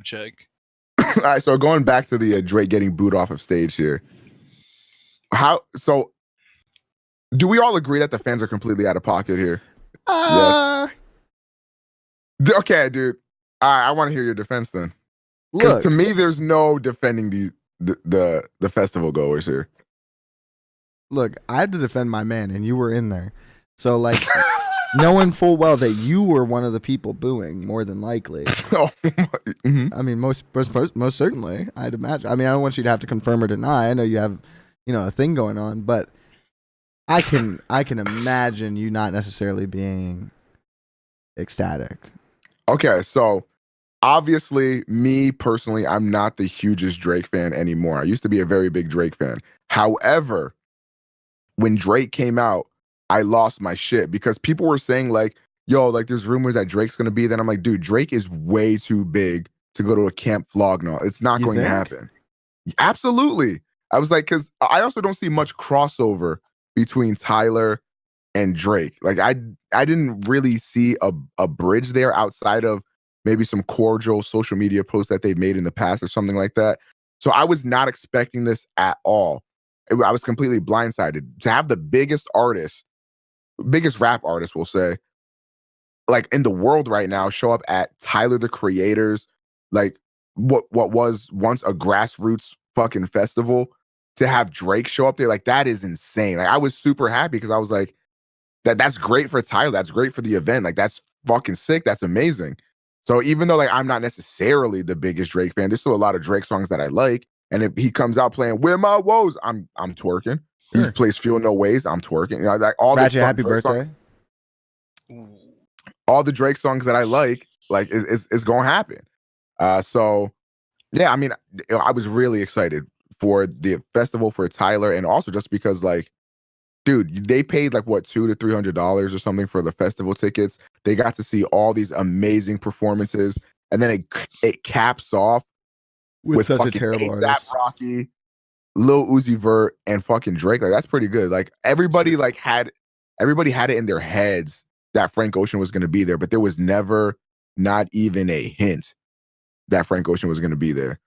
check. All right, so going back to the Drake getting booed off of stage here. So do we all agree that the fans are completely out of pocket here? Yes. Okay, dude. I want to hear your defense then. Because to me, there's no defending the festival goers here. Look, I had to defend my man, and you were in there. So, like, knowing full well that you were one of the people booing, more than likely. I mean, most certainly, I'd imagine. I mean, I don't want you to have to confirm or deny. I know you have, a thing going on, but I can imagine you not necessarily being ecstatic. Okay, so obviously, me personally, I'm not the hugest Drake fan anymore. I used to be a very big Drake fan. However, when Drake came out, I lost my shit because people were saying like, yo, like there's rumors that Drake's going to be there. And I'm like, dude, Drake is way too big to go to a Camp Flog Gnaw. It's not going to happen. Absolutely. I was like, because I also don't see much crossover between Tyler and Drake. Like I didn't really see a bridge there outside of maybe some cordial social media posts that they've made in the past or something like that. So I was not expecting this at all. I was completely blindsided to have the biggest rap artist, we'll say, like in the world right now, show up at Tyler the Creator's, like what was once a grassroots fucking festival, to have Drake show up there. Like that is insane. Like I was super happy because I was like, that's great for Tyler. That's great for the event. Like that's fucking sick. That's amazing. So even though like I'm not necessarily the biggest Drake fan, there's still a lot of Drake songs that I like. And if he comes out playing "Where My Woes," I'm twerking. He plays "Feel No Ways," I'm twerking. Like all Ratchet, the happy Drake birthday. All the Drake songs that I like is gonna happen. So yeah, I mean, I was really excited for the festival for Tyler, and also just because like, dude, they paid like what $200 to $300 or something for the festival tickets. They got to see all these amazing performances, and then it caps off with such a fucking terrible A$AP artist. Rocky, Lil Uzi Vert, and fucking Drake. Like that's pretty good. Like everybody had it in their heads that Frank Ocean was going to be there, but there was never, not even a hint that Frank Ocean was going to be there.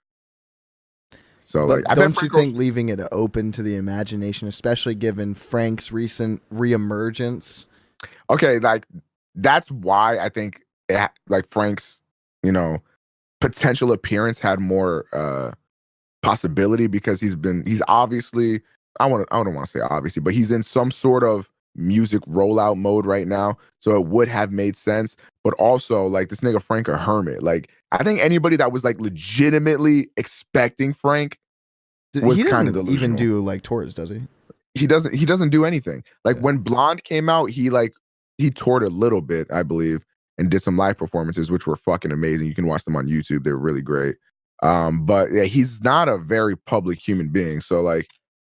So But like, don't you think leaving it open to the imagination, especially given Frank's recent reemergence? Okay, like that's why I think like Frank's, potential appearance had more possibility, because he's obviously, I don't want to say obviously, but he's in some sort of music rollout mode right now, so it would have made sense. But also like this nigga Frank a hermit. Like I think anybody that was like legitimately expecting Frank was kind of delusional. Even do like tours, does he? He doesn't do anything. Like when Blonde came out, he toured a little bit, I believe, and did some live performances, which were fucking amazing. You can watch them on YouTube. They're really great. But yeah, he's not a very public human being. So like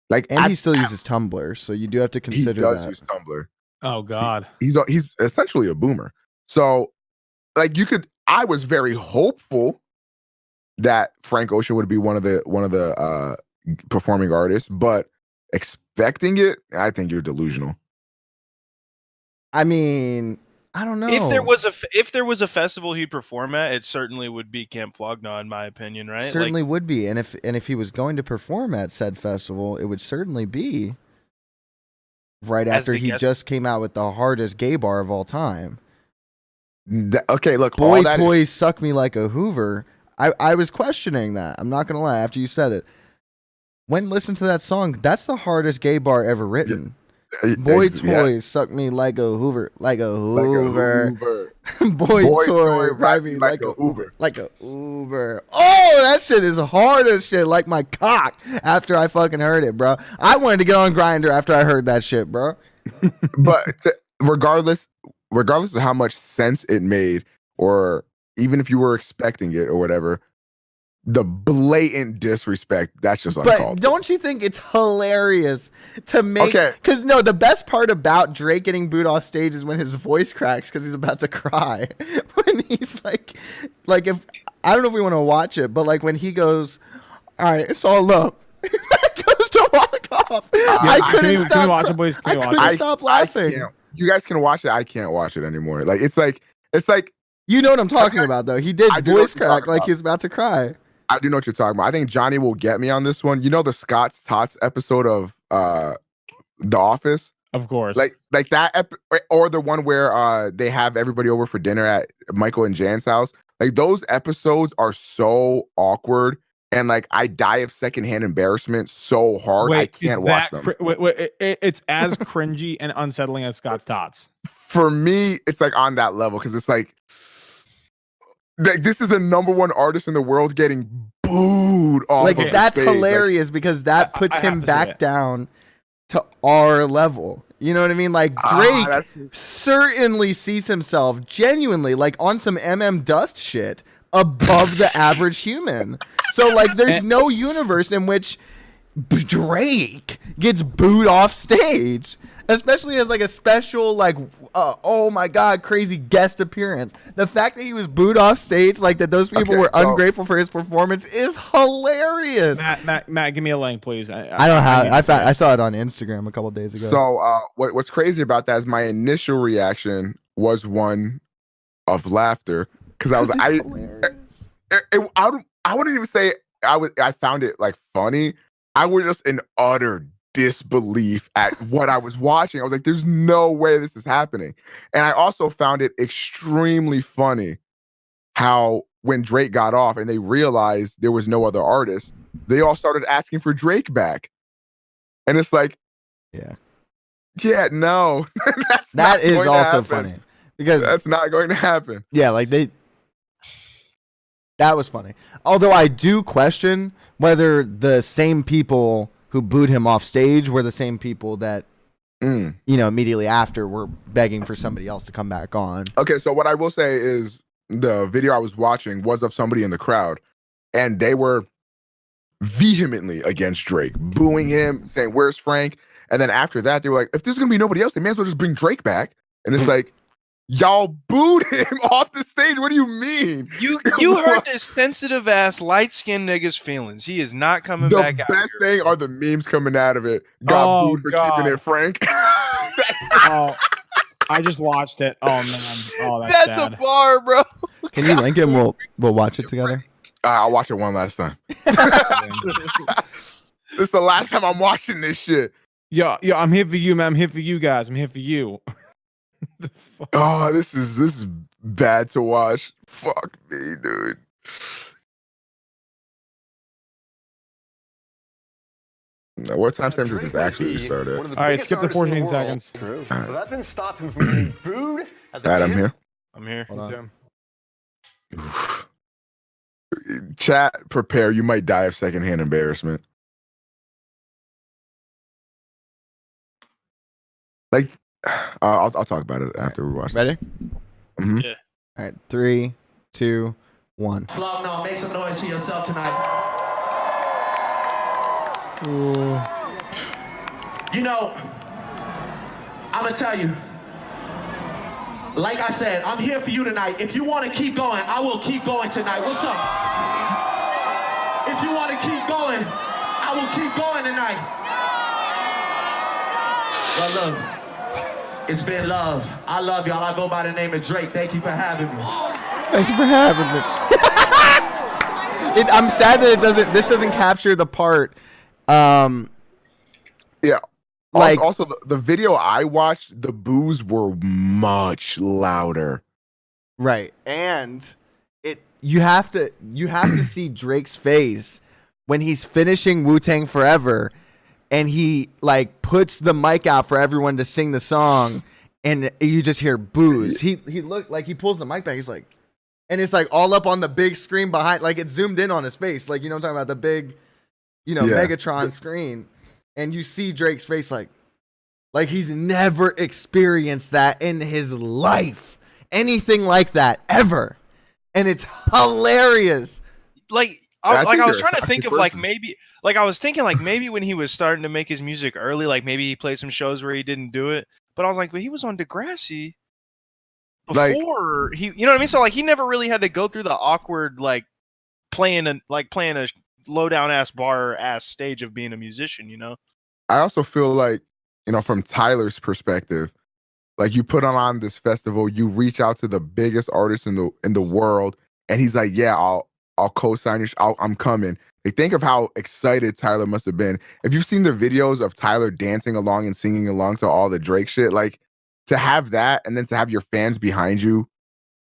and he still uses Tumblr, so you do have to consider that. He does use Tumblr. Oh God. He's essentially a boomer. So like I was very hopeful that Frank Ocean would be one of the performing artists, but expecting it, I think you're delusional. I mean, I don't know. If there was a festival he'd perform at, it certainly would be Camp Flog Gnaw, in my opinion, right? Certainly would be. And if he was going to perform at said festival, it would certainly be right after he just came out with the hardest gay bar of all time. Okay, look, Boy Toys Suck Me Like a Hoover. I was questioning that. I'm not gonna lie. After you said it, went and listened to that song. That's the hardest gay bar ever written. Boy Toys Suck Me Like a Hoover, like a Hoover. Boy Toy Ride Me like a Uber, like a Uber. Oh, that shit is hard as shit, like my cock. After I fucking heard it, bro, I wanted to get on Grindr after I heard that shit, bro. But regardless of how much sense it made, or even if you were expecting it or whatever, the blatant disrespect, that's just uncalled for. But don't you think it's hilarious to make... Okay. Because, no, the best part about Drake getting booed off stage is when his voice cracks because he's about to cry. When he's like if... I don't know if we want to watch it, but like when he goes, all right, it's all love. Goes to walk off. I couldn't stop. Can we watch it, boys? I couldn't stop laughing. You guys can watch it. I can't watch it anymore. Like it's like You know what I'm talking about, though. He did I do know voice what you're crack talking like about. he was about to cry. I do know what you're talking about. I think Johnny will get me on this one. You know the Scott's Tots episode of The Office? Of course. Like that or the one where they have everybody over for dinner at Michael and Jan's house. Like those episodes are so awkward, and like I die of secondhand embarrassment so hard I can't watch them. It's as cringy and unsettling as Scott's Tots. For me, it's like on that level because it's like this is the #1 artist in the world getting booed off. Like of that's the stage. hilarious because that puts I him have to back say it. down to our level. You know what I mean? Like Drake certainly sees himself genuinely like on some Dust shit above the average human. So like there's no universe in which Drake gets booed off stage, especially as like a special like oh my god crazy guest appearance. The fact that he was booed off stage, like that those people were ungrateful for his performance, is hilarious. Matt, give me a link, please. I don't have. I saw it on Instagram a couple days ago. So what's crazy about that is my initial reaction was one of laughter because I was I wouldn't even say I found it like funny. I was just in utter disbelief at what I was watching. I was like, there's no way this is happening. And I also found it extremely funny how when Drake got off and they realized there was no other artist, they all started asking for Drake back. And it's like, yeah, no. That is also funny because that's not going to happen. Yeah, like that was funny. Although I do question whether the same people who booed him off stage were the same people that, immediately after were begging for somebody else to come back on. Okay, so what I will say is the video I was watching was of somebody in the crowd, and they were vehemently against Drake, booing him, saying, "Where's Frank?" And then after that, they were like, "If there's gonna be nobody else, they may as well just bring Drake back." And it's like, y'all booed him off the stage. What do you mean? You hurt this sensitive ass light skinned nigga's feelings. He is not coming back out. The best thing are the memes coming out of it. Got booed for keeping it frank. Oh, I just watched it. Oh man. Oh, that's sad. a bar, bro. Can you link it and we'll watch it together? I'll watch it one last time. This is the last time I'm watching this shit. Yo, I'm here for you, man. I'm here for you guys. I'm here for you. Oh, this is bad to watch. Fuck me, dude. Now, what time stamp does this actually start at? All right, skip the 14 seconds. True. Well, that didn't stop him from getting booed at the All right, I'm gym. here. I'm here. Hold on. Chat, prepare. You might die of secondhand embarrassment. Like, I'll talk about it after we watch. Ready? Mm-hmm. Yeah. All right, 3, 2, 1. Flog Gnaw, make some noise for yourself tonight. Ooh. You know, I'm gonna tell you, like I said, I'm here for you tonight. If you want to keep going, I will keep going tonight. What's up? If you want to keep going, I will keep going tonight. Well, look, it's been love. I love y'all. I go by the name of Drake. Thank you for having me. Thank you for having me. I'm sad that this doesn't capture the part. Yeah. Like Also, the video I watched, the boos were much louder. right, and you have to see Drake's face when he's finishing Wu-Tang Forever, and he like puts the mic out for everyone to sing the song, and you just hear boos. He looked like he pulls the mic back. He's like, and it's like all up on the big screen behind, like it's zoomed in on his face, like you know what I'm talking about, the big, Megatron screen. And you see Drake's face like he's never experienced that in his life. Anything like that ever. And it's hilarious. Like I was trying to a think of person. like maybe like I was thinking like maybe when he was starting to make his music early, like maybe he played some shows where he didn't do it. But I was like, but he was on Degrassi before he, you know what I mean? So like he never really had to go through the awkward like playing a low down ass bar ass stage of being a musician, you know? I also feel like, from Tyler's perspective, Like you put on this festival, you reach out to the biggest artist in the world, and he's like, "Yeah, I'll co-sign you. I'm coming." Like, think of how excited Tyler must have been. If you've seen the videos of Tyler dancing along and singing along to all the Drake shit, like to have that, and then to have your fans behind you,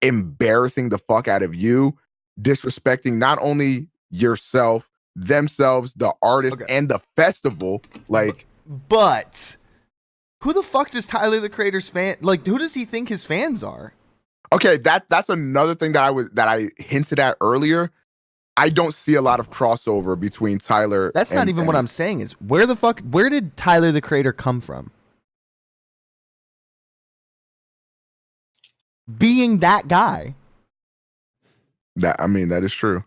embarrassing the fuck out of you, disrespecting not only yourself, themselves, the artist, and the festival, like. But who the fuck does Tyler the Creator's fan like? Who does he think his fans are? Okay, that's another thing that I hinted at earlier. I don't see a lot of crossover between Tyler. That's not even what I'm saying. Is where did Tyler the Creator come from? Being that guy. That is true.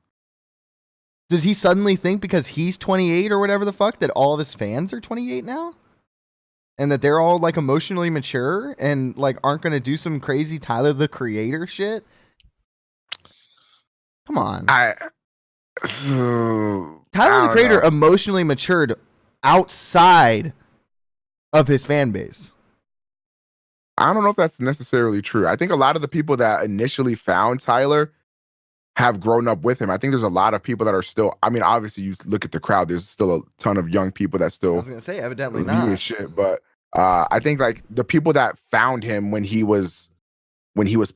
Does he suddenly think because he's 28 or whatever the fuck that all of his fans are 28 now? And that they're all like emotionally mature and like aren't going to do some crazy Tyler the Creator shit? Come on. Tyler the Creator emotionally matured outside of his fan base. I don't know if that's necessarily true. I think a lot of the people that initially found Tyler have grown up with him. I think there's a lot of people that are still, I mean, obviously you look at the crowd, there's still a ton of young people that still. I was going to say, evidently not. Shit, but I think like the people that found him when he was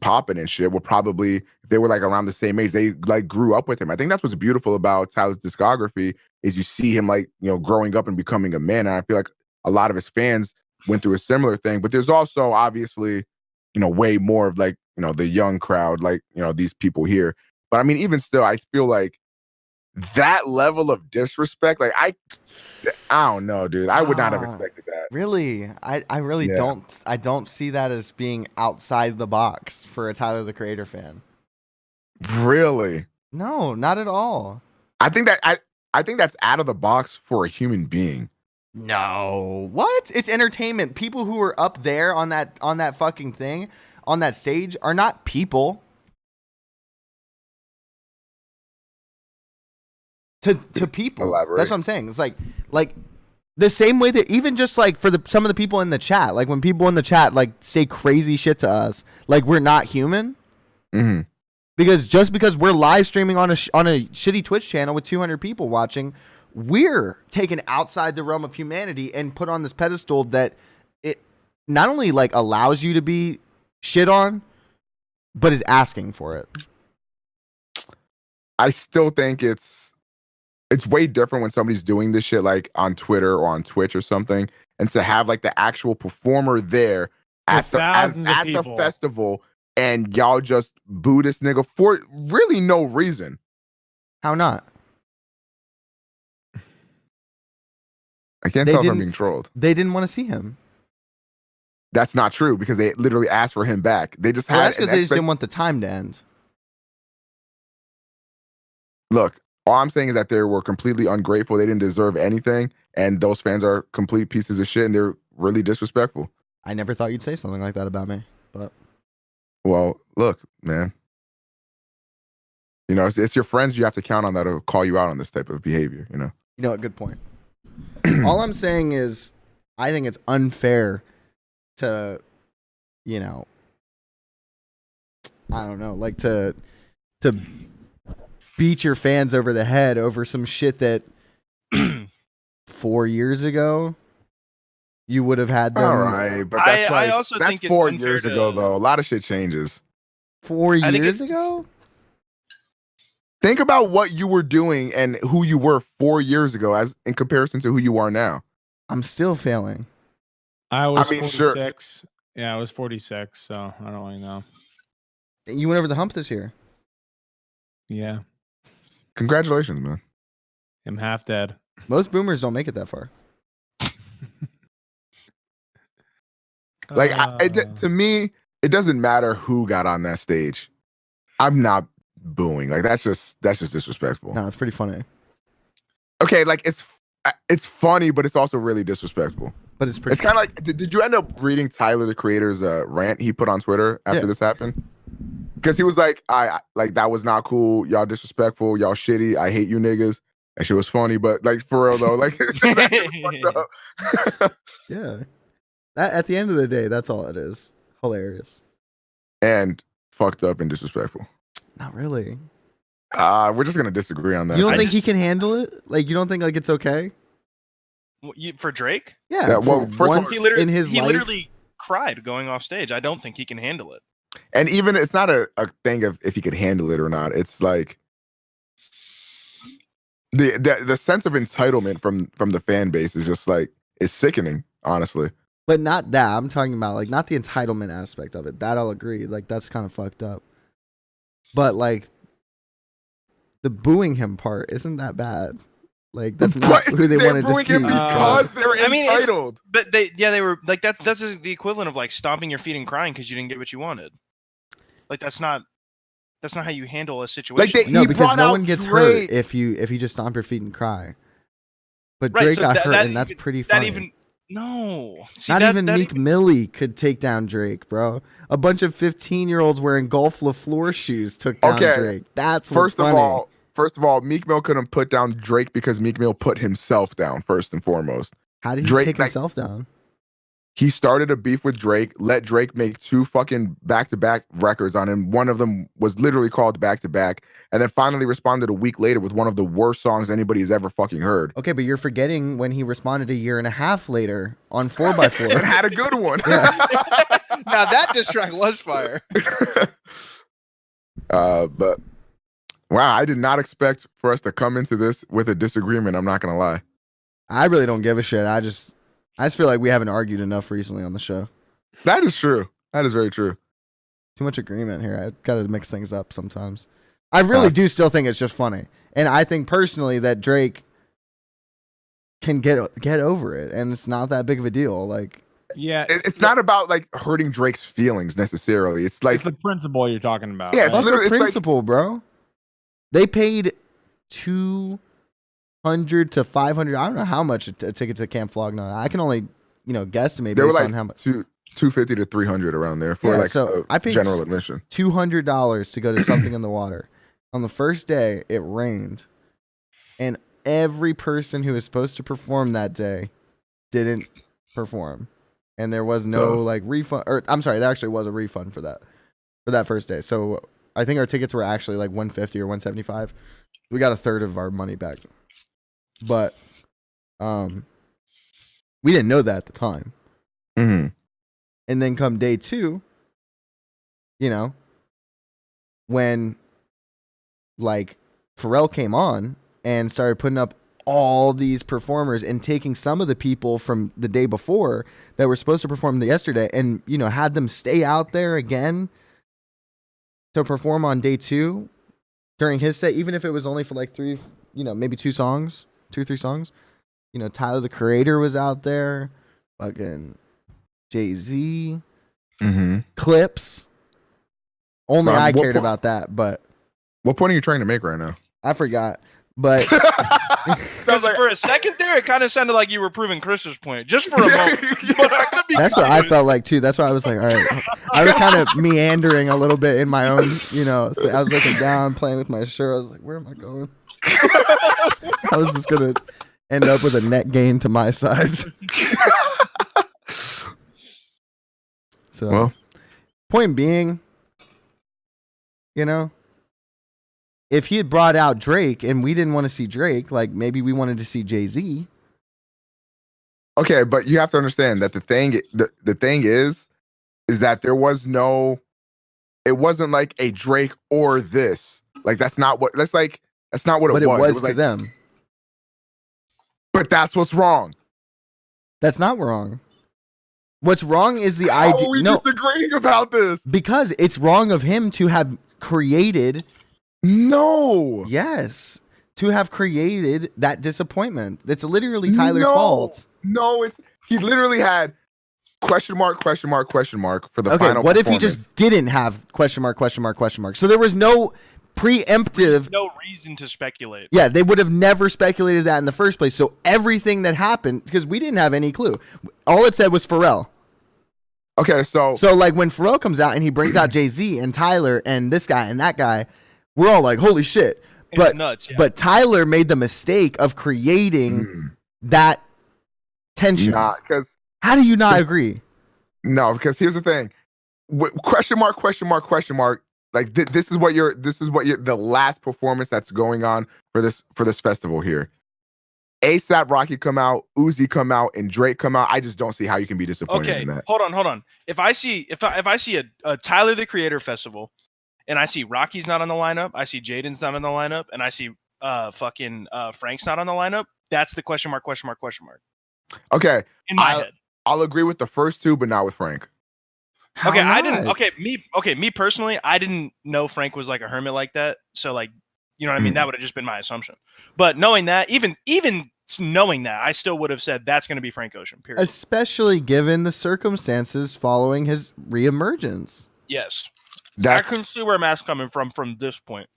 popping and shit were probably, they were like around the same age. They like grew up with him. I think that's what's beautiful about Tyler's discography is you see him like, you know, growing up and becoming a man. And I feel like a lot of his fans went through a similar thing, but there's also obviously, you know, way more of like, you know, the young crowd, like, you know, these people here. But I mean, even still, I feel like that level of disrespect, like I don't know, dude. I would not have expected that. Really? I really don't see that as being outside the box for a Tyler the Creator fan. Really? No, not at all. I think that's out of the box for a human being. No. What? It's entertainment. People who are up there on that fucking thing, on that stage, are not people. To people. Elaborate. That's what I'm saying. It's like the same way that even just like for some of the people in the chat, like when people in the chat like say crazy shit to us, like we're not human. Mm-hmm. Because just because we're live streaming on a shitty Twitch channel with 200 people watching, we're taken outside the realm of humanity and put on this pedestal that it not only like allows you to be shit on, but is asking for it. I still think it's way different when somebody's doing this shit like on Twitter or on Twitch or something, and to have like the actual performer there at the festival, and y'all just boo this nigga for really no reason. How not? I can't tell if I'm being trolled. They didn't want to see him. That's not true because they literally asked for him back. They just had. That's because they just didn't want the time to end. Look, all I'm saying is that they were completely ungrateful. They didn't deserve anything, and those fans are complete pieces of shit, and they're really disrespectful. I never thought you'd say something like that about me, but. Well, look, man. You know, it's your friends you have to count on that'll call you out on this type of behavior, you know? You know, a good point. All I'm saying is I think it's unfair to, you know, I don't know, like to beat your fans over the head over some shit that 4 years ago you would have had them. All right, but that's I also that's think 4 it's years unfair ago, though. A lot of shit changes. 4 years ago? Think about what you were doing and who you were 4 years ago as in comparison to who you are now. I'm still failing. I was 46. Sure. Yeah, I was 46, so I don't really know. You went over the hump this year. Yeah. Congratulations, man. I'm half dead. Most boomers don't make it that far. Like, to me, it doesn't matter who got on that stage. I'm not booing. Like, that's just disrespectful. No, it's pretty funny. Okay, like it's funny, but it's also really disrespectful. But it's pretty. It's kind of like, did you end up reading Tyler the Creator's rant he put on Twitter after this happened? Because he was like, I like that was not cool. Y'all disrespectful. Y'all shitty. I hate you niggas. That shit was funny, but like for real though, like Yeah. That at the end of the day, that's all it is. Hilarious. And fucked up and disrespectful. Not really. We're just gonna disagree on that. You don't think he can handle it? Like you don't think like it's okay? For Drake? Yeah. Well, first of all, He literally cried going off stage. I don't think he can handle it. And even it's not a thing of if he could handle it or not. It's like the sense of entitlement from the fan base is just like it's sickening, honestly. But not that. I'm talking about like not the entitlement aspect of it. That I'll agree. Like that's kind of fucked up. But like the booing him part isn't that bad. Like that's not who they wanted to see. Because they're entitled. But they were like that's the equivalent of like stomping your feet and crying because you didn't get what you wanted. Like that's not how you handle a situation. Like no, because no one gets hurt if you just stomp your feet and cry. But Drake got hurt, and that's pretty funny. Not even Meek Millie could take down Drake, bro. A bunch of 15-year-olds wearing golf LaFleur shoes took down Drake. That's what's funny. First of all, Meek Mill couldn't put down Drake because Meek Mill put himself down first and foremost. How did he take himself down? He started a beef with Drake, let Drake make 2 fucking back-to-back records on him. One of them was literally called Back-to-Back, and then finally responded a week later with one of the worst songs anybody's ever fucking heard. Okay, but you're forgetting when he responded a year and a half later on 4x4. And had a good one. Yeah. Now that diss track was fire. But wow, I did not expect for us to come into this with a disagreement. I'm not gonna lie. I really don't give a shit. I just feel like we haven't argued enough recently on the show. That is true. That is very true. Too much agreement here. I gotta mix things up sometimes. I really do still think it's just funny, and I think personally that Drake can get over it, and it's not that big of a deal. Like, yeah, it's not about like hurting Drake's feelings necessarily. It's like it's the principle you're talking about. Yeah, right? Fuck the principle, bro. They paid $200 to $500. I don't know how much a ticket to Camp Flog Gnaw. I can only, guesstimate based on how much. $250 to $300 around there for so I paid general admission. $200 to go to Something in the Water. On the first day, it rained, and every person who was supposed to perform that day didn't perform, and there was no refund. Or I'm sorry, there actually was a refund for that first day. So I think our tickets were actually like $150 or $175. We got a third of our money back, but we didn't know that at the time. Mm-hmm. And then come day 2, when like Pharrell came on and started putting up all these performers and taking some of the people from the day before that were supposed to perform yesterday and, had them stay out there again to perform on day 2 during his set, even if it was only for like 3, maybe 2 songs, 2-3 songs. Tyler, the Creator, was out there, fucking Jay-Z, Clips. Only I cared about that, but what point are you trying to make right now? I forgot. But for a second there, it kind of sounded like you were proving Chris's point, just for a moment. But I could be that's what I felt like too. That's why I was like, all right. I was kind of meandering a little bit in my own, I was looking down, playing with my shirt. I was like, where am I going? I was just gonna end up with a net gain to my side. So, well, point being, if he had brought out Drake and we didn't want to see Drake, like maybe we wanted to see Jay-Z. Okay, but you have to understand that the thing is that there was it wasn't like a Drake or this. Like that's not what it was. But it was to them. But that's what's wrong. That's not wrong. What's wrong is the idea. idea. Are we disagreeing about this? Because it's wrong of him to have created. No. Yes. To have created that disappointment. It's literally Tyler's fault. No, he literally had question mark for the final. What if he just didn't have question mark? So there was no preemptive. No reason to speculate. Yeah, they would have never speculated that in the first place. So everything that happened, because we didn't have any clue. All it said was Pharrell. Okay, so like when Pharrell comes out and he brings out Jay-Z and Tyler and this guy and that guy, we're all like, holy shit. It's nuts, yeah. But Tyler made the mistake of creating that tension. How do you not agree? No, because here's the thing. Question mark, question mark, question mark. Like this is what the last performance that's going on for this festival here. ASAP Rocky come out, Uzi come out, and Drake come out. I just don't see how you can be disappointed in that. Hold on. If I see a Tyler the Creator festival, and I see Rocky's not on the lineup, I see Jaden's not on the lineup, and I see Frank's not on the lineup, that's the question mark. Okay, in my head. I'll agree with the first two, but not with Frank. Okay, I didn't. Me personally, I didn't know Frank was like a hermit like that. So like, you know what I mean? That would have just been my assumption. But knowing that, even knowing that, I still would have said that's going to be Frank Ocean. Period. Especially given the circumstances following his reemergence. Yes, I can see where Matt's coming from this point.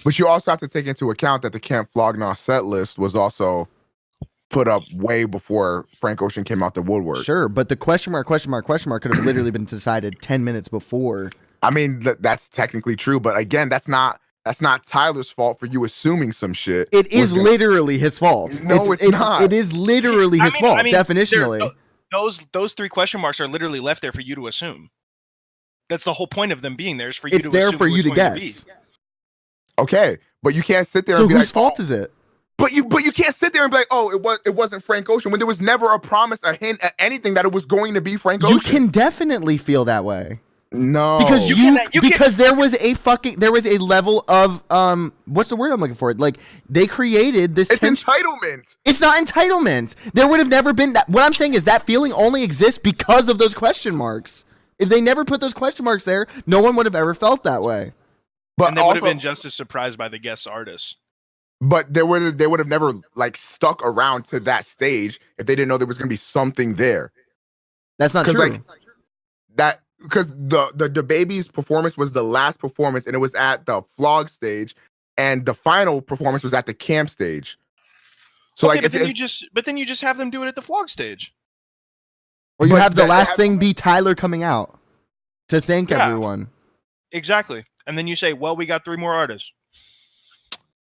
But you also have to take into account that the Camp Flog Gnaw set list was also put up way before Frank Ocean came out the woodwork. Sure, but the question mark could have literally been decided 10 minutes before. I mean, that's technically true, but again, that's not Tyler's fault for you assuming some shit. It is literally his fault. No, it's not. It is literally his fault, definitionally. Those three question marks are literally left there for you to assume. That's the whole point of them being there, is for you to assume. It's there for you to guess. Okay, but you can't sit there and be whose fault is it? But you can't sit there and be like, oh, it wasn't Frank Ocean, when there was never a promise, a hint, anything that it was going to be Frank Ocean. You can definitely feel that way. No, because there was a level of what's the word I'm looking for? Like they created this. It's entitlement. It's not entitlement. There would have never been that. What I'm saying is that feeling only exists because of those question marks. If they never put those question marks there, no one would have ever felt that way. But they would have been just as surprised by the guest artists. But they would have never like stuck around to that stage if they didn't know there was going to be something there. That's not true. Like, that because the baby's performance was the last performance, and it was at the Flog stage, and the final performance was at the Camp stage. So okay, but then you just have them do it at the Flog stage. Or you have the last thing be Tyler coming out to thank everyone. Exactly. And then you say, well, we got 3 more artists.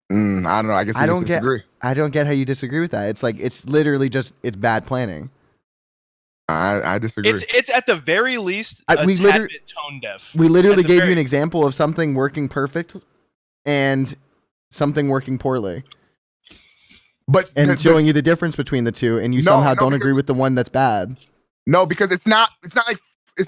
I don't know. I guess I don't disagree. I don't get how you disagree with that. It's like, it's literally just, it's bad planning. I disagree. It's at the very least a tad bit tone deaf. We literally gave you an example of something working perfect and something working poorly. And showing you the difference between the two, and you somehow don't agree with the one that's bad. No, because it's not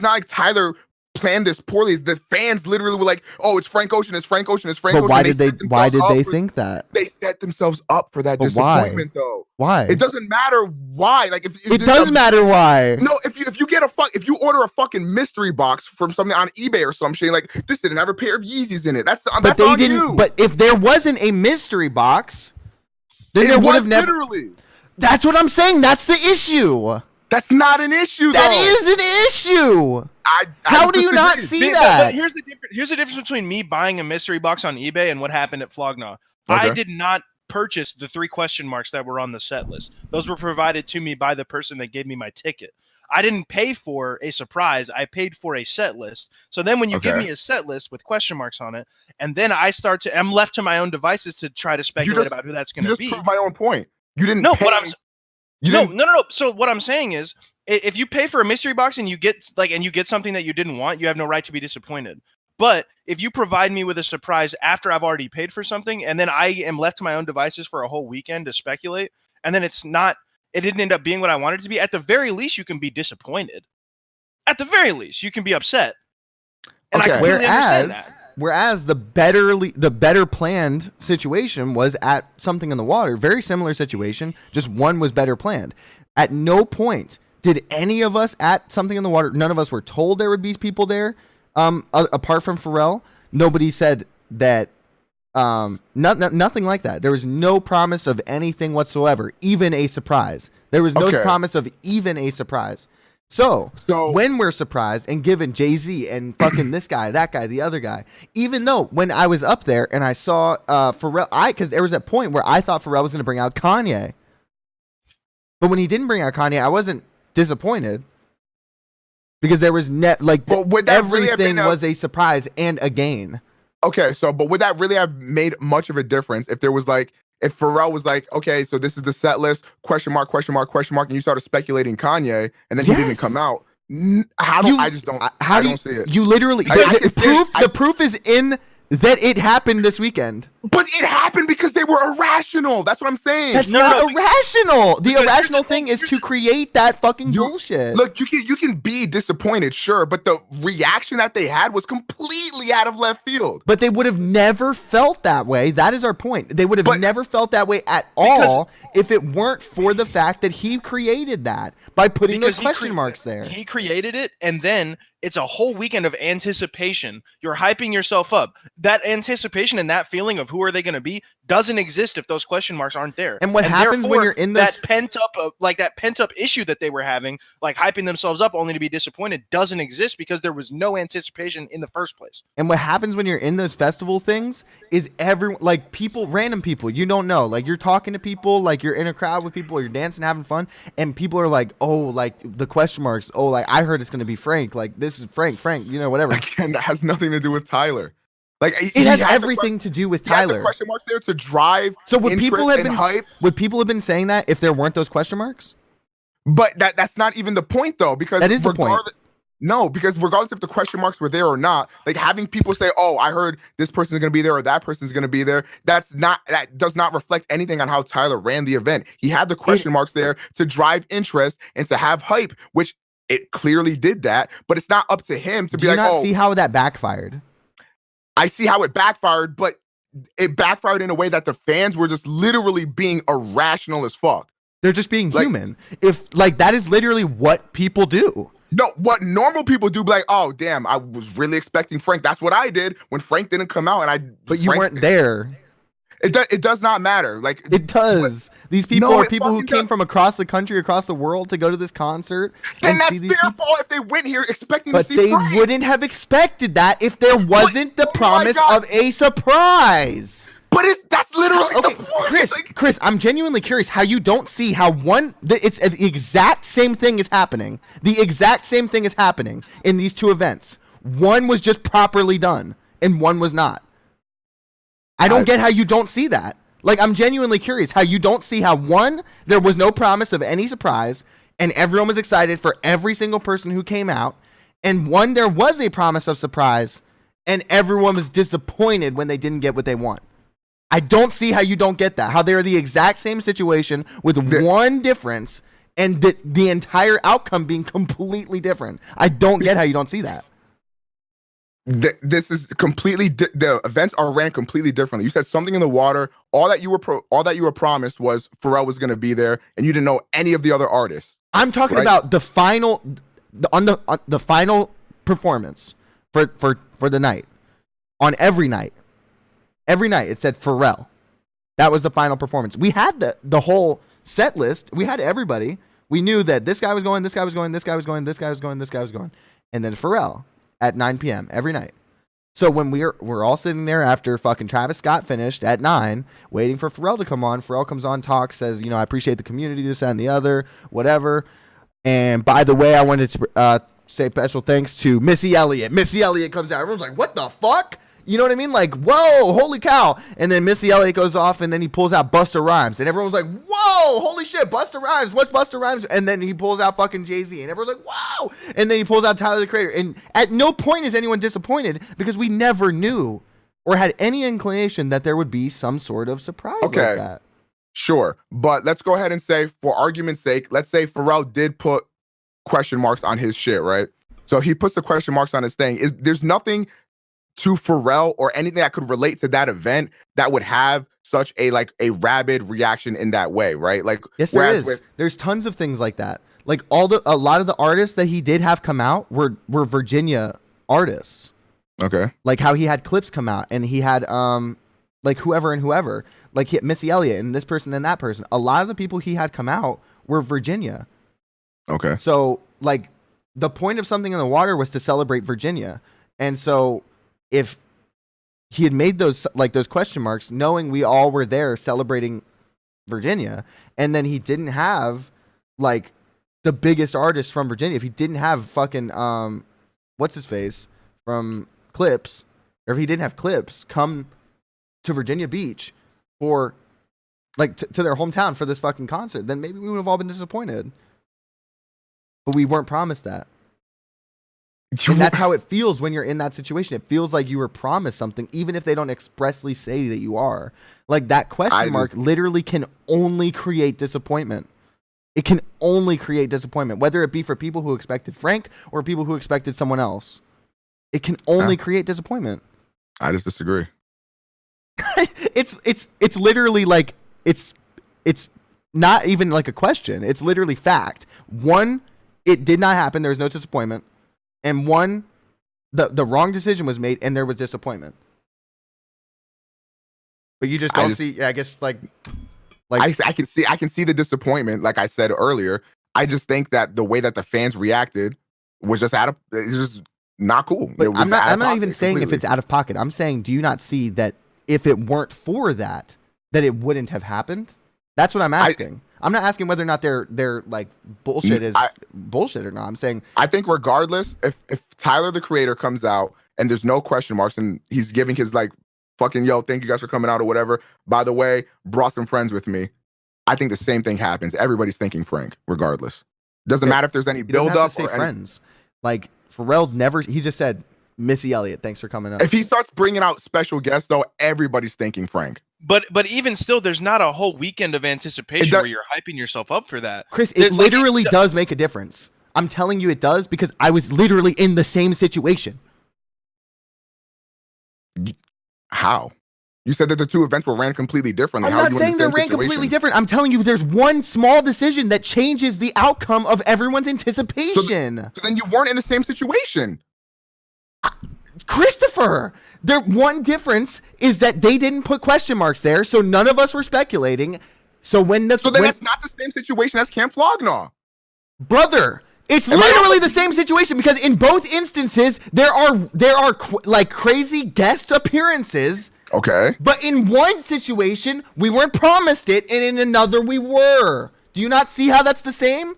like Tyler planned this poorly. The fans literally were like, "Oh, it's Frank Ocean. It's Frank Ocean. It's Frank Ocean." Why did they think that? They set themselves up for that disappointment, though. Why? It doesn't matter why. Like, if it does matter why. No, if you order a fucking mystery box from something on eBay or some shit, like this didn't have a pair of Yeezys in it. That's on you. But if there wasn't a mystery box, then there would have never. Literally. That's what I'm saying. That's the issue. That's not an issue, though. That is an issue. How do you not see that? But here's the difference between me buying a mystery box on eBay and what happened at Flog Gnaw. Okay. I did not purchase the 3 question marks that were on the set list. Those were provided to me by the person that gave me my ticket. I didn't pay for a surprise. I paid for a set list. So then when you give me a set list with question marks on it, and then I'm left to my own devices to try to speculate about who that's going to be. You just proved my own point. You didn't No, pay. No. So what I'm saying is, if you pay for a mystery box and you get something that you didn't want, you have no right to be disappointed. But if you provide me with a surprise after I've already paid for something, and then I am left to my own devices for a whole weekend to speculate, and then it didn't end up being what I wanted it to be, at the very least, you can be disappointed. At the very least, you can be upset. And I completely understand that. Whereas the better planned situation was at Something in the Water. Very similar situation, just one was better planned. At no point did any of us at Something in the Water, none of us were told there would be people there, apart from Pharrell. Nobody said that, nothing like that. There was no promise of anything whatsoever, even a surprise. There was no promise of even a surprise. So when we're surprised and given Jay-Z and fucking this guy, that guy, the other guy, even though when I was up there and I saw Pharrell, because there was that point where I thought Pharrell was going to bring out Kanye. But when he didn't bring out Kanye, I wasn't disappointed because there was everything was a surprise and a gain. Okay, but would that really have made much of a difference if there was if Pharrell was like, okay, so this is the set list, question mark, and you started speculating Kanye, and then he didn't come out? I just don't. I don't see it. You literally the proof is in that it happened this weekend. But it happened because they were irrational. That's what I'm saying. That's not irrational. The irrational thing is to create that fucking bullshit. Look, you can be disappointed, sure, but the reaction that they had was completely out of left field. But they would have never felt that way. That is our point. They would have never felt that way at all if it weren't for the fact that he created that by putting those question marks there. He created it, and then it's a whole weekend of anticipation. You're hyping yourself up. That anticipation and that feeling of who are they going to be doesn't exist if those question marks aren't there. And what happens when you're in this that pent up issue that they were having, like hyping themselves up only to be disappointed, doesn't exist because there was no anticipation in the first place. And what happens when you're in those festival things is random people you don't know, like you're talking to people, like you're in a crowd with people, you're dancing, having fun, and people are like, oh, like the question marks, oh, like I heard it's going to be Frank, like this is Frank, you know, whatever. Again, that has nothing to do with Tyler. Like it has everything to do with Tyler. The question marks there to drive. So would people have been hype? Would people have been saying that if there weren't those question marks? But that's not even the point though, because that is the point. No, because regardless if the question marks were there or not, like having people say, "Oh, I heard this person's going to be there or that person's going to be there," that does not reflect anything on how Tyler ran the event. He had the question marks there to drive interest and to have hype, which it clearly did that. But it's not up to him to be like, "Oh." Do you not see how that backfired? I see how it backfired, but it backfired in a way that the fans were just literally being irrational as fuck. They're just being human. If that is literally what people do. No, what normal people do, be like, oh damn, I was really expecting Frank. That's what I did when Frank didn't come out, But you weren't there. It does not matter. Like it does. These people are people who came from across the country, across the world to go to this concert. And that's their fault if they went here expecting to see Frank. But they wouldn't have expected that if there wasn't the promise of a surprise. But that's literally the point. Chris, I'm genuinely curious how you don't see how it's the exact same thing is happening. The exact same thing is happening in these two events. One was just properly done, and one was not. I don't get how you don't see that. Like, I'm genuinely curious how you don't see how, one, there was no promise of any surprise, and everyone was excited for every single person who came out, and one, there was a promise of surprise, and everyone was disappointed when they didn't get what they want. I don't see how you don't get that. How they're the exact same situation with one difference, and the entire outcome being completely different. I don't get how you don't see that. This is completely the events are ran completely differently. You said something in the water. All that you were promised was Pharrell was going to be there, and you didn't know any of the other artists. I'm talking about the final the final performance for the night. On every night it said Pharrell. That was the final performance. We had the whole set list. We had everybody. We knew that this guy was going, this guy was going, this guy was going, this guy was going, this guy was going, and then Pharrell. At 9 p.m. every night. So when we're all sitting there after fucking Travis Scott finished at 9, waiting for Pharrell to come on. Pharrell comes on, talks, says, you know, I appreciate the community, this, that, and the other, whatever. And by the way, I wanted to say special thanks to Missy Elliott. Missy Elliott comes out. Everyone's like, what the fuck? You know what I mean? Like, whoa, holy cow. And then Missy Elliott goes off, and then he pulls out Busta Rhymes. And everyone's like, whoa, holy shit, Busta Rhymes. What's Busta Rhymes? And then he pulls out fucking Jay-Z. And everyone's like, wow. And then he pulls out Tyler, the Creator. And at no point is anyone disappointed because we never knew or had any inclination that there would be some sort of surprise like that. Sure. But let's go ahead and say, for argument's sake, let's say Pharrell did put question marks on his shit, right? So he puts the question marks on his thing. There's nothing to Pharrell or anything that could relate to that event that would have such a rabid reaction in that way, right? Like, yes, there is. There's tons of things like that. Like a lot of the artists that he did have come out were Virginia artists. Okay. Like how he had Clips come out, and he had like whoever, like he had Missy Elliott and this person and that person. A lot of the people he had come out were Virginia. Okay. So like the point of Something in the Water was to celebrate Virginia, and so if he had made those question marks, knowing we all were there celebrating Virginia, and then he didn't have like the biggest artist from Virginia, if he didn't have fucking what's his face from Clips, or if he didn't have Clips come to Virginia Beach for like to their hometown for this fucking concert, then maybe we would have all been disappointed. But we weren't promised that. And that's how it feels when you're in that situation. It feels like you were promised something, even if they don't expressly say that you are. Like that question mark literally can only create disappointment. It can only create disappointment, whether it be for people who expected Frank or people who expected someone else. It can only create disappointment. I just disagree. It's literally like it's not even like a question. It's literally fact. One, it did not happen. There was no disappointment. And one, the wrong decision was made and there was disappointment. But you just don't see, I guess, like I can see the disappointment. Like I said earlier, I just think that the way that the fans reacted was just it's just not cool. I'm not even saying if it's out of pocket. I'm saying, do you not see that if it weren't for that it wouldn't have happened? That's what I'm asking. I'm not asking whether or not they're like bullshit is bullshit or not. I'm saying I think regardless, if Tyler the Creator comes out and there's no question marks and he's giving his like fucking thank you guys for coming out or whatever. By the way, brought some friends with me. I think the same thing happens. Everybody's thinking Frank, regardless. Doesn't matter if there's any build up or friends. Like Pharrell never. He just said Missy Elliott. Thanks for coming up. If he starts bringing out special guests, though, everybody's thinking Frank. But even still, there's not a whole weekend of anticipation where you're hyping yourself up for that. Chris, it literally does make a difference. I'm telling you it does because I was literally in the same situation. How? You said that the two events were ran completely differently. I'm not saying they ran completely different. I'm telling you there's one small decision that changes the outcome of everyone's anticipation. So then you weren't in the same situation. Christopher, one difference is that they didn't put question marks there, so none of us were speculating. So then that's not the same situation as Camp Flog Gnaw. Brother, it's literally the same situation because in both instances there are like crazy guest appearances. Okay. But in one situation we weren't promised it, and in another we were. Do you not see how that's the same?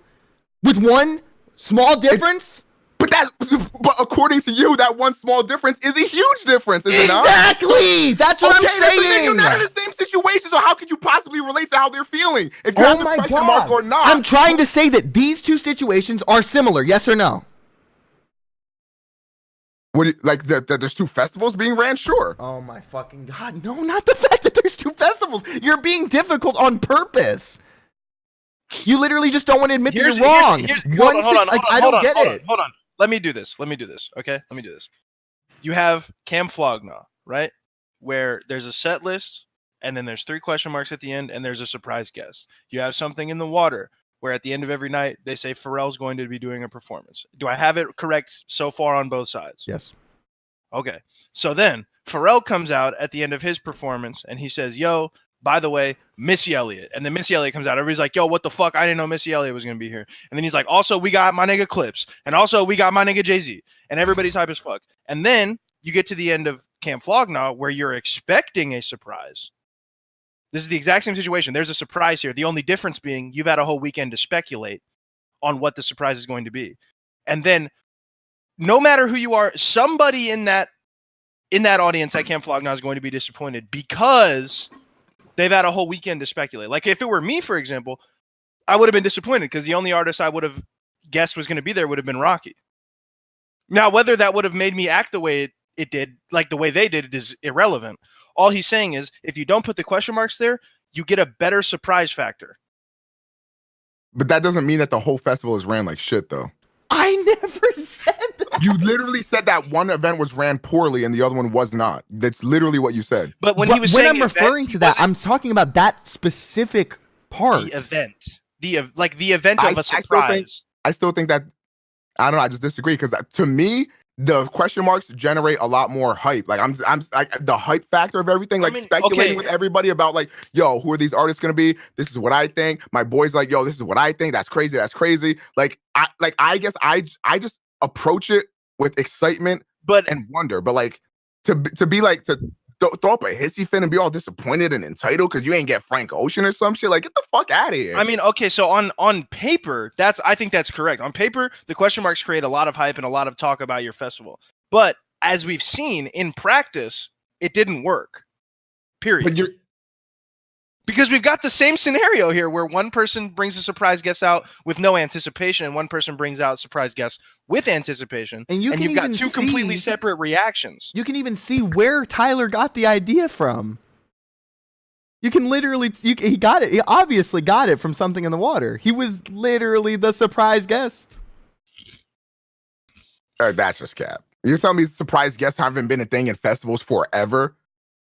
With one small difference? But according to you, that one small difference is a huge difference, is it not? Exactly! That's what I'm saying! Then you're not in the same situation, so how could you possibly relate to how they're feeling? If you have the question mark or not. I'm trying to say that these two situations are similar, yes or no? What, like that there's two festivals being ran? Sure. Oh my fucking God, no, not the fact that there's two festivals. You're being difficult on purpose. You literally just don't want to admit that you're wrong. I don't get it. Hold on. Let me do this. Okay? Let me do this. You have Camp Flog Gnaw, right? Where there's a set list, and then there's 3 question marks at the end, and there's a surprise guest. You have Something in the Water, where at the end of every night, they say Pharrell's going to be doing a performance. Do I have it correct so far on both sides? Yes. Okay. So then, Pharrell comes out at the end of his performance, and he says, yo, by the way, Missy Elliott. And then Missy Elliott comes out. Everybody's like, yo, what the fuck? I didn't know Missy Elliott was going to be here. And then he's like, also, we got my nigga Clips. And also, we got my nigga Jay-Z. And everybody's hype as fuck. And then you get to the end of Camp Flog Gnaw where you're expecting a surprise. This is the exact same situation. There's a surprise here. The only difference being you've had a whole weekend to speculate on what the surprise is going to be. And then no matter who you are, somebody in that audience at Camp Flog Gnaw is going to be disappointed because they've had a whole weekend to speculate. Like if it were me, for example, I would have been disappointed because the only artist I would have guessed was going to be there would have been Rocky. Now, whether that would have made me act the way it did, like the way they did it, is irrelevant. All he's saying is if you don't put the question marks there, you get a better surprise factor. But that doesn't mean that the whole festival is ran like shit, though. I never said that. You literally said that one event was ran poorly and the other one was not. That's literally what you said. But when I'm referring to that, I'm talking about that specific part. The event. The event of a surprise. I still think that, I don't know, I just disagree because to me, the question marks generate a lot more hype. Like I'm like the hype factor of everything, like speculating with everybody about like, yo, who are these artists gonna be? This is what I think. My boy's like, yo, this is what I think. That's crazy. That's crazy. I guess I just approach it with excitement and wonder. But like to be like to throw up a hissy fit and be all disappointed and entitled because you ain't get Frank Ocean or some shit. Like, get the fuck out of here. I mean, okay, so on paper, I think that's correct. On paper, the question marks create a lot of hype and a lot of talk about your festival. But as we've seen in practice, it didn't work. Period. Because we've got the same scenario here where one person brings a surprise guest out with no anticipation and one person brings out surprise guests with anticipation. And you've got two completely separate reactions. You can even see where Tyler got the idea from. You can literally, he got it. He obviously got it from something in the water. He was literally the surprise guest. That's just cap. You're telling me surprise guests haven't been a thing in festivals forever?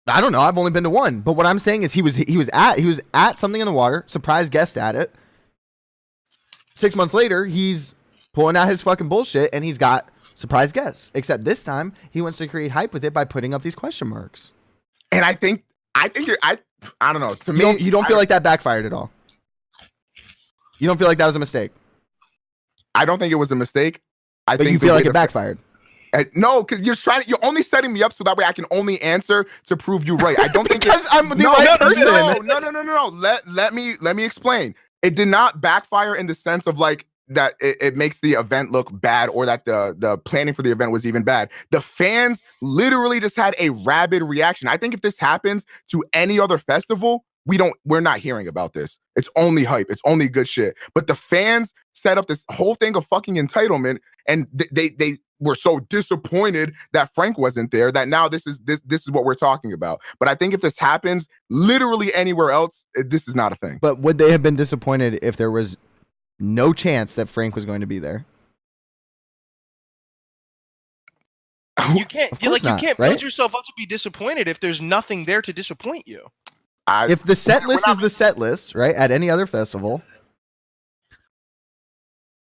I don't know. I've only been to one, but what I'm saying is he was at something in the water, surprise guest at it. 6 months later, he's pulling out his fucking bullshit, and he's got surprise guests. Except this time, he wants to create hype with it by putting up these question marks. And I don't know. To me, You don't feel like that backfired at all. You don't feel like that was a mistake. I don't think it was a mistake. But you feel like it backfired. No, because you're only setting me up so that way I can only answer to prove you right. I don't think because I'm the right person. No. Let me explain. It did not backfire in the sense of like that it makes the event look bad or that the planning for the event was even bad. The fans literally just had a rabid reaction. I think if this happens to any other festival, we're not hearing about this. It's only hype. It's only good shit. But the fans set up this whole thing of fucking entitlement, and they were so disappointed that Frank wasn't there that now this is what we're talking about. But I think if this happens literally anywhere else, this is not a thing. But would they have been disappointed if there was no chance that Frank was going to be there? You can't build yourself up to be disappointed if there's nothing there to disappoint you. If the set list is the set list, right, at any other festival,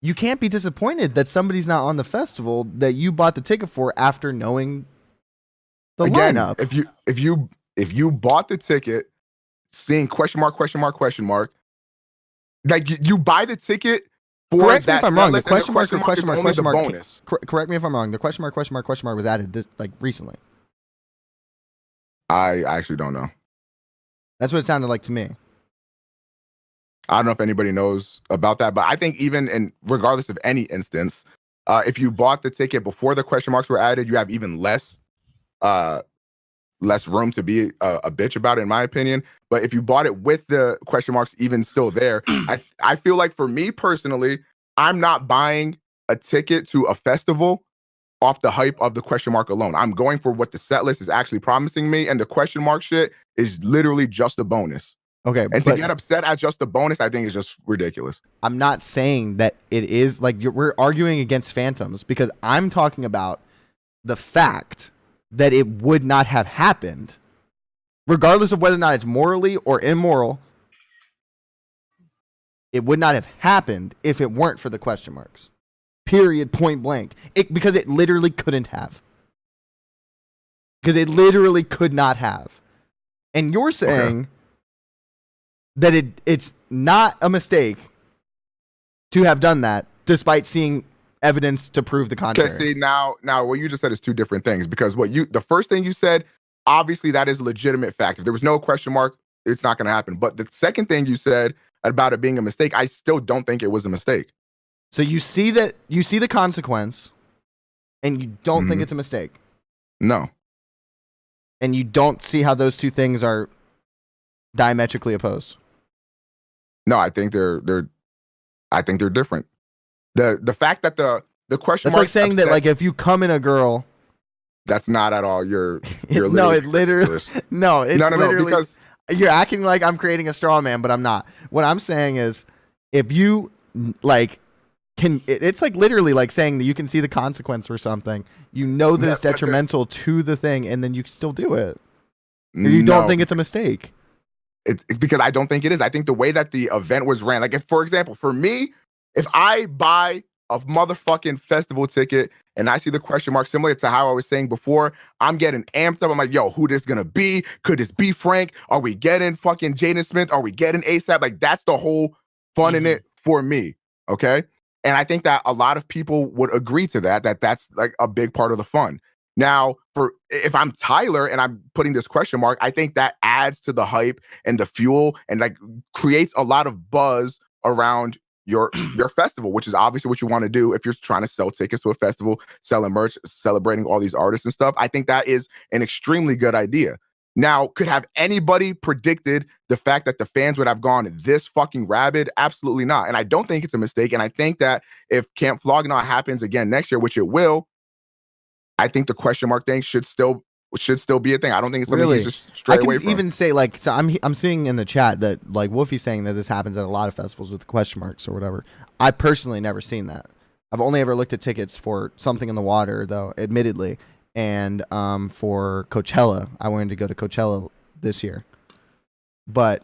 you can't be disappointed that somebody's not on the festival that you bought the ticket for after knowing the lineup. If you bought the ticket, seeing question mark, like you buy the ticket for correct that. Me if I'm wrong. The question mark bonus. Correct me if I'm wrong. The question mark was added recently. I actually don't know. That's what it sounded like to me. I don't know if anybody knows about that, but I think even regardless of any instance, if you bought the ticket before the question marks were added, you have even less room to be a bitch about it, in my opinion. But if you bought it with the question marks even still there, I feel like for me personally, I'm not buying a ticket to a festival off the hype of the question mark alone. I'm going for what the set list is actually promising me, and the question mark shit is literally just a bonus. Okay, and to get upset at just a bonus, I think is just ridiculous. I'm not saying that it is like we're arguing against phantoms because I'm talking about the fact that it would not have happened, regardless of whether or not it's morally or immoral. It would not have happened if it weren't for the question marks. Period, point blank. Because it literally couldn't have. Because it literally could not have. And you're saying that it's not a mistake to have done that, despite seeing evidence to prove the contrary. Okay, see, now what you just said is two different things. Because the first thing you said, obviously that is a legitimate fact. If there was no question mark, it's not going to happen. But the second thing you said about it being a mistake, I still don't think it was a mistake. So you see the consequence, and you don't think it's a mistake. No. And you don't see how those two things are diametrically opposed. No, I think they're different. The fact that the question mark. That's like saying that like if you come in a girl. That's not at all. You're no, it literally. No, it's literally because you're acting like I'm creating a straw man, but I'm not. What I'm saying is, if you like. It's like literally like saying that you can see the consequence for something. You know that it's detrimental to the thing, and then you still do it. Or you don't think it's a mistake. It's because I don't think it is. I think the way that the event was ran, like if, for example, for me, if I buy a motherfucking festival ticket and I see the question mark similar to how I was saying before, I'm getting amped up. I'm like, yo, who this gonna be? Could this be Frank? Are we getting fucking Jaden Smith? Are we getting ASAP? Like that's the whole fun in it for me. Okay. And I think that a lot of people would agree to that's like a big part of the fun. Now, if I'm Tyler and I'm putting this question mark, I think that adds to the hype and the fuel and like creates a lot of buzz around your festival, which is obviously what you want to do if you're trying to sell tickets to a festival, selling merch, celebrating all these artists and stuff. I think that is an extremely good idea. Now, could have anybody predicted the fact that the fans would have gone this fucking rabid? Absolutely not. And I don't think it's a mistake. And I think that if Camp Flog Gnaw happens again next year, which it will, I think the question mark thing should still be a thing. I don't think it's something he's just straight away from. I can even say, like, so I'm seeing in the chat that, like, Wolfie's saying that this happens at a lot of festivals with question marks or whatever. I personally never seen that. I've only ever looked at tickets for Something in the Water, though, admittedly. And for Coachella, I wanted to go to Coachella this year, but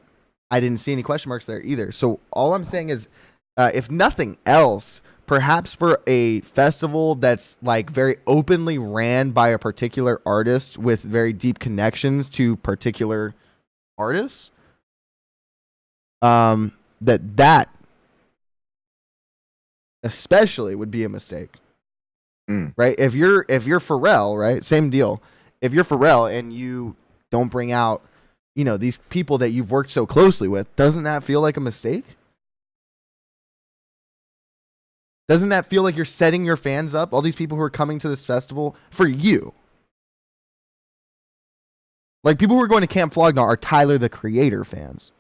I didn't see any question marks there either. So all I'm saying is, if nothing else, perhaps for a festival that's like very openly ran by a particular artist with very deep connections to particular artists, that especially would be a mistake. Right? If you're Pharrell, right? Same deal. If you're Pharrell and you don't bring out, these people that you've worked so closely with, doesn't that feel like a mistake? Doesn't that feel like you're setting your fans up? All these people who are coming to this festival for you. Like, people who are going to Camp Flog Gnaw are Tyler the Creator fans.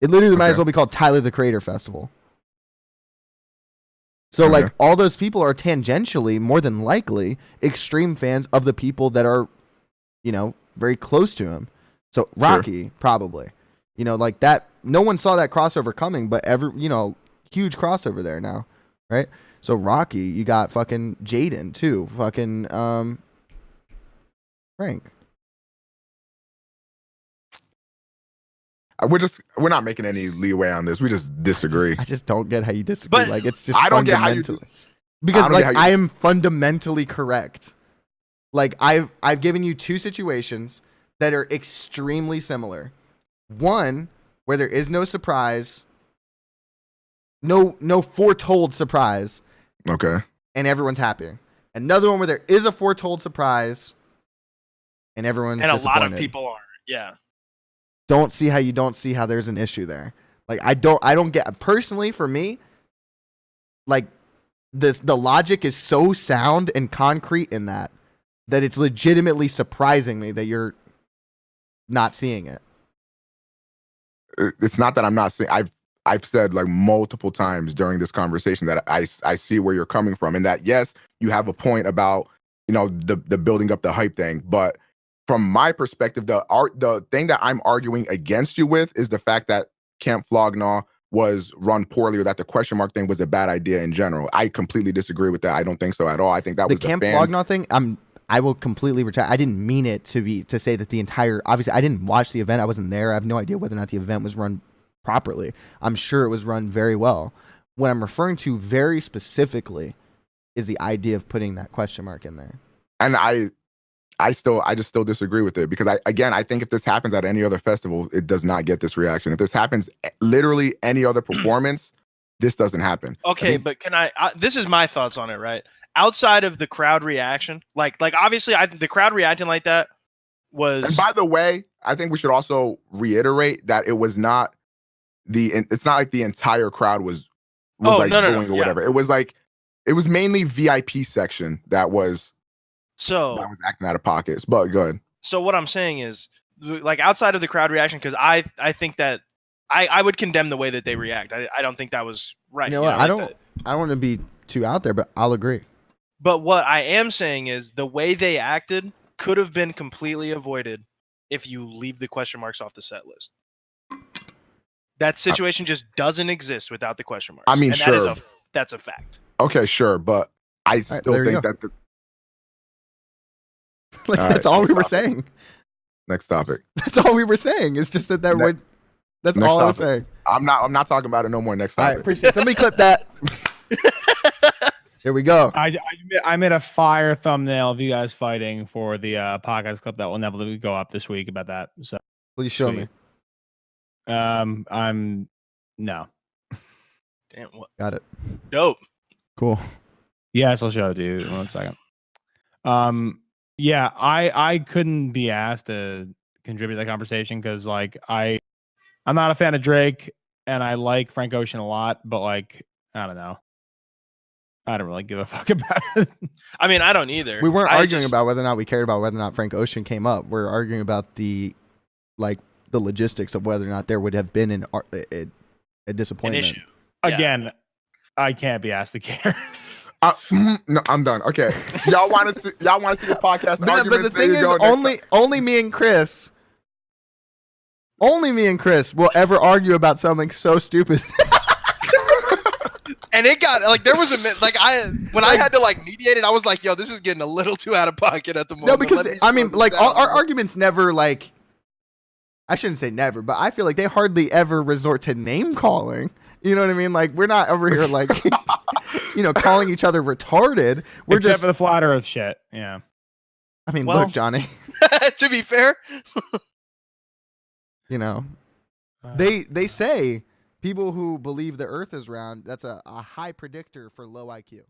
It literally might as well be called Tyler the Creator Festival. So, like, all those people are tangentially, more than likely, extreme fans of the people that are, very close to him. So, Rocky, probably. Like that, no one saw that crossover coming, but huge crossover there now, right? So, Rocky, you got fucking Jaden, too. Fucking, Frank. We're not making any leeway on this. We just disagree. I just don't get how you disagree. But like, it's just I don't get how you because I am fundamentally correct. Like, I've given you two situations that are extremely similar. One where there is no surprise, no foretold surprise. Okay. And everyone's happy. Another one where there is a foretold surprise, and everyone's disappointed. A lot of people are. Yeah. Don't see how there's an issue there. Like, I don't get, personally, for me, like, the logic is so sound and concrete in that it's legitimately surprising me that you're not seeing it. It's not that I'm not seeing. I've said, like, multiple times during this conversation that I see where you're coming from, and that, yes, you have a point about, the building up the hype thing, but from my perspective, the thing that I'm arguing against you with is the fact that Camp Flog Gnaw was run poorly, or that the question mark thing was a bad idea in general. I completely disagree with that. I don't think so at all. I think that was the Camp Flog Gnaw thing. I will completely retract. I didn't mean it to say that the entire. Obviously, I didn't watch the event. I wasn't there. I have no idea whether or not the event was run properly. I'm sure it was run very well. What I'm referring to very specifically is the idea of putting that question mark in there. And I just still disagree with it, because I think if this happens at any other festival, it does not get this reaction. If this happens literally any other performance, this doesn't happen. Okay, but can I this is my thoughts on it, right? Outside of the crowd reaction, like obviously the crowd reacting like that was. And by the way, I think we should also reiterate that it's not like the entire crowd was booing or whatever. It was mainly VIP section that was acting out of pockets. But good. So what I'm saying is, like, outside of the crowd reaction, because I think that I would condemn the way that they react. I don't think that was right. You know what? I don't want to be too out there, but I'll agree. But what I am saying is the way they acted could have been completely avoided if you leave the question marks off the set list. That situation just doesn't exist without the question marks. I mean, sure. That's a fact. Okay, sure, but I still think that that's all we were saying. Next topic. That's all we were saying. It's just that's all I was saying. I'm not talking about it no more. Next topic. All right, appreciate it. Somebody clip that. Here we go. I made a fire thumbnail of you guys fighting for the podcast clip that will inevitably go up this week about that. So please show me. I'm no. Damn, what? Got it. Dope. Cool. Yes, I'll show it to you. 1 second. Yeah, I couldn't be asked to contribute to that conversation because, like, I'm not a fan of Drake and I like Frank Ocean a lot, but, like, I don't know. I don't really give a fuck about it. I mean, I don't either. We weren't I arguing just- about whether or not we cared about whether or not Frank Ocean came up. We're arguing about the logistics of whether or not there would have been a an disappointment. issue. Yeah. Again, I can't be asked to care. No, I'm done. Okay, y'all want to see the podcast? But the arguments? thing There is, you go, next only me and Chris will ever argue about something so stupid. And it got like there was when I had to like mediate it, I was like, yo, this is getting a little too out of pocket at the moment. No, because Let me I mean, slow like this down. our arguments never like. I shouldn't say never, but I feel like they hardly ever resort to name calling. You know what I mean? Like we're not over here like, calling each other retarded. We're Except just. for the flat Earth shit. Yeah. I mean, Well- look, Johnny. To be fair, They say people who believe the Earth is round. That's a high predictor for low IQ.